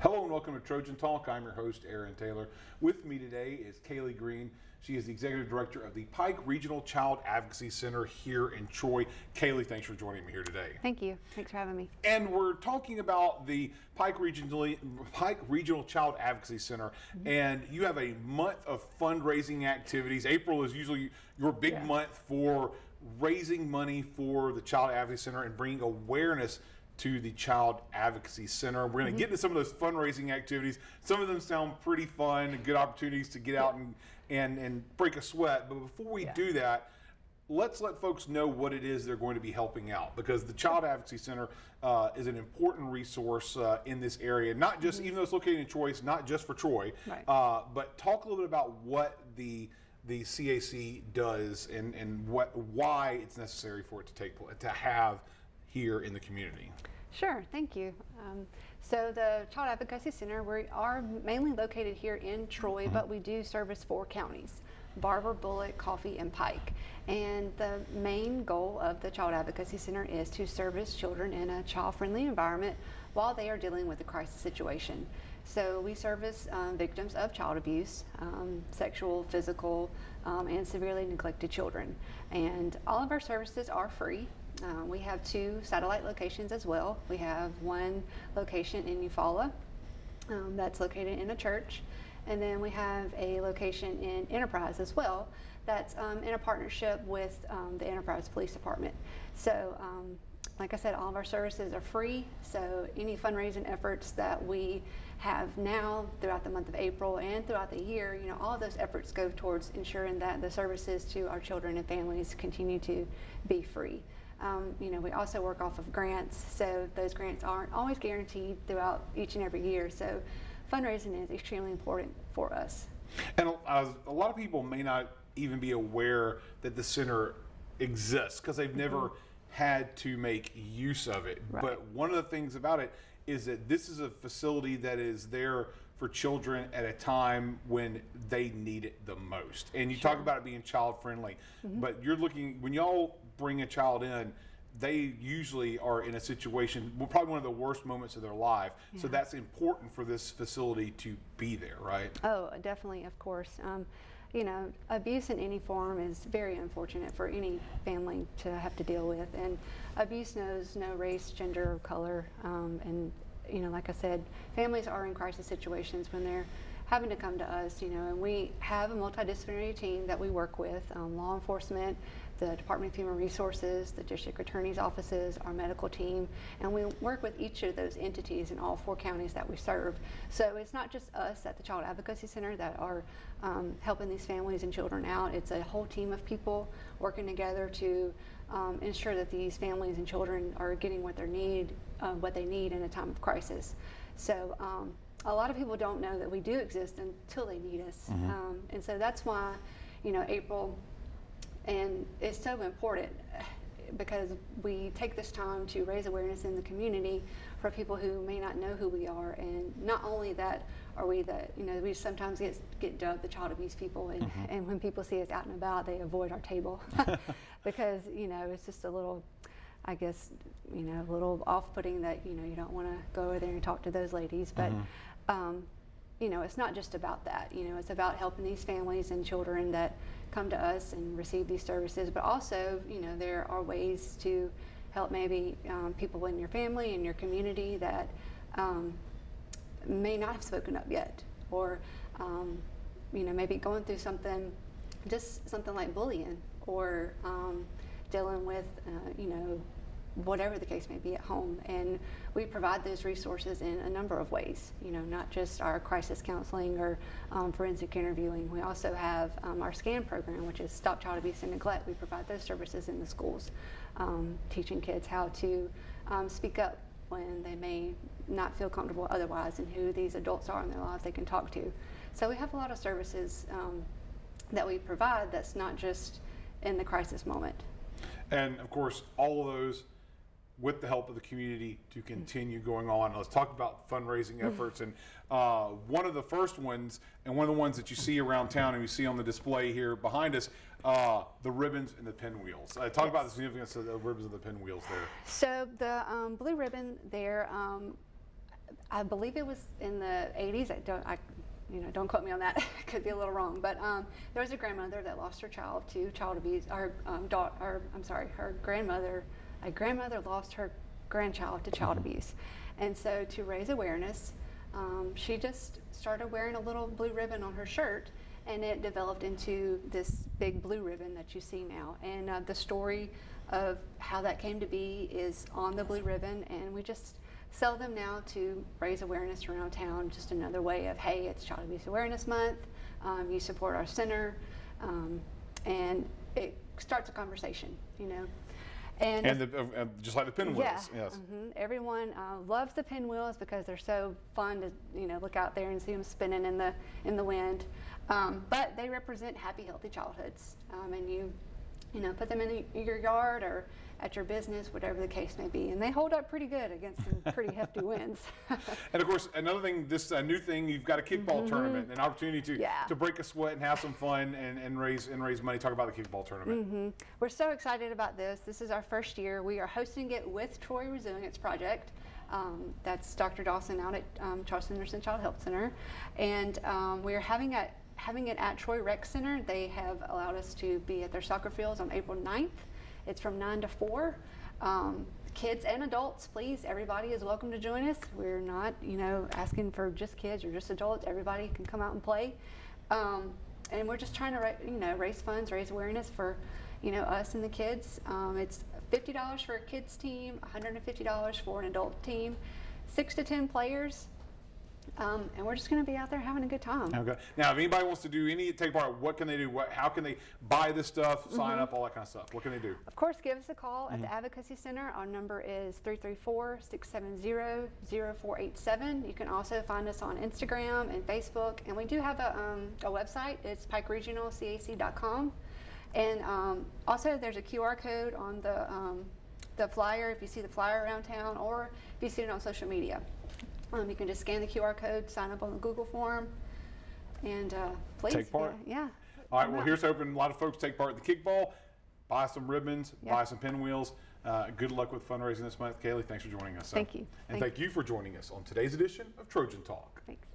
Hello and welcome to Trojan Talk. I'm your host, Aaron Taylor. With me today is Kaley Green. She is the Executive Director of the Pike Regional Child Advocacy Center here in Troy. Kaley, thanks for joining me here today. Thank you. Thanks for having me. And we're talking about the Pike Regional Child Advocacy Center, and you have a month of fundraising activities. April is usually your big month for raising money for the Child Advocacy Center and bringing awareness to the Child Advocacy Center. We're going to get into some of those fundraising activities. Some of them sound pretty fun and good opportunities to get out and break a sweat. But before we do that, let's let folks know what it is they're going to be helping out, because the Child Advocacy Center is an important resource in this area, not just, even though it's located in Troy, it's not just for Troy, but talk a little bit about what the CAC does and why it's necessary for it to have here in the community. Sure, thank you. So the Child Advocacy Center, we are mainly located here in Troy, but we do service 4 counties: Barber, Bullitt, Coffee, and Pike. And the main goal of the Child Advocacy Center is to service children in a child-friendly environment while they are dealing with a crisis situation. So we service victims of child abuse, sexual, physical, and severely neglected children. And all of our services are free. We have 2 satellite locations as well. We have one location in Eufaula that's located in a church, and then we have a location in Enterprise as well that's in a partnership with the Enterprise Police Department. So like I said, all of our services are free, so any fundraising efforts that we have now throughout the month of April and throughout the year, all of those efforts go towards ensuring that the services to our children and families continue to be free. We also work off of grants, so those grants aren't always guaranteed throughout each and every year, so fundraising is extremely important for us. And a lot of people may not even be aware that the center exists because they've never had to make use of it. Right. But one of the things about it is that this is a facility that is there for children at a time when they need it the most. And you talk about it being child friendly, but you're looking, when y'all bring a child in, they usually are in a situation, probably one of the worst moments of their life. So that's important for this facility to be there, right? Oh, definitely, of course. Abuse in any form is very unfortunate for any family to have to deal with. And abuse knows no race, gender, or color. And like I said, families are in crisis situations when they're having to come to us, and we have a multidisciplinary team that we work with, law enforcement, the Department of Human Resources, the District Attorney's offices, our medical team, and we work with each of those entities in all 4 counties that we serve. So it's not just us at the Child Advocacy Center that are helping these families and children out. It's a whole team of people working together to ensure that these families and children are getting what they need in a time of crisis. So a lot of people don't know that we do exist until they need us. And so that's why, April, and it's so important because we take this time to raise awareness in the community for people who may not know who we are. And not only that are we we sometimes get dubbed the child abuse people, and when people see us out and about, they avoid our table because, it's just a little, I guess, a little off-putting that, you don't want to go over there and talk to those ladies. But, it's not just about that. It's about helping these families and children that come to us and receive these services. But also, there are ways to help maybe people in your family and your community that may not have spoken up yet, or, maybe going through something like bullying, or dealing with, whatever the case may be at home. And we provide those resources in a number of ways, not just our crisis counseling or forensic interviewing. We also have our SCAN program, which is Stop Child Abuse and Neglect. We provide those services in the schools, teaching kids how to speak up when they may not feel comfortable otherwise, and who these adults are in their lives they can talk to. So we have a lot of services that we provide that's not just in the crisis moment. And of course, all of those with the help of the community to continue going on. Let's talk about fundraising efforts. And one of the first ones, and one of the ones that you see around town and you see on the display here behind us, the ribbons and the pinwheels. Talk about the significance of the ribbons and the pinwheels there. So the blue ribbon there I believe it was in the 80s. Don't quote me on that. Could be a little wrong, but there was a grandmother that lost her child to child abuse. Her grandmother. A grandmother lost her grandchild to child abuse, and so to raise awareness, she just started wearing a little blue ribbon on her shirt, and it developed into this big blue ribbon that you see now. And the story of how that came to be is on the blue ribbon, and we just sell them now to raise awareness around town. Just another way of, hey, it's Child Abuse Awareness Month. You support our center, and it starts a conversation, And just like the pinwheels. Yeah, Yes. Everyone loves the pinwheels because they're so fun to look out there and see them spinning in the wind. But they represent happy, healthy childhoods, and you put them in your yard or at your business, whatever the case may be, and they hold up pretty good against some pretty hefty winds. And of course, another thing, this new thing, you've got a kickball tournament, an opportunity to break a sweat and have some fun and raise money. Talk about the kickball tournament. We're so excited about this. This is our first year. We are hosting it with Troy Resilience Project. That's Dr. Dawson out at Charleston Nurse and Child Health Center, and we are having it at Troy Rec Center. They have allowed us to be at their soccer fields on April 9th. It's from 9 to 4. Kids and adults, please, everybody is welcome to join us. We're not, asking for just kids or just adults. Everybody can come out and play. And we're just trying to, raise funds, raise awareness for, us and the kids. It's $50 for a kids team, $150 for an adult team, 6 to 10 players. And we're just going to be out there having a good time. Okay. Now, if anybody wants to take part, what can they do? How can they buy this stuff, sign up, all that kind of stuff? What can they do? Of course, give us a call at the Advocacy Center. Our number is 334-670-0487. You can also find us on Instagram and Facebook. And we do have a website. It's pikeregionalcac.com. And also, there's a QR code on the flyer if you see the flyer around town, or if you see it on social media. You can just scan the QR code, sign up on the Google form, and please take part. Yeah. All right. Well, here's hoping a lot of folks take part in the kickball, buy some ribbons, buy some pinwheels. Good luck with fundraising this month. Kaley, thanks for joining us. Thank you. And thank you for joining us on today's edition of Trojan Talk. Thanks.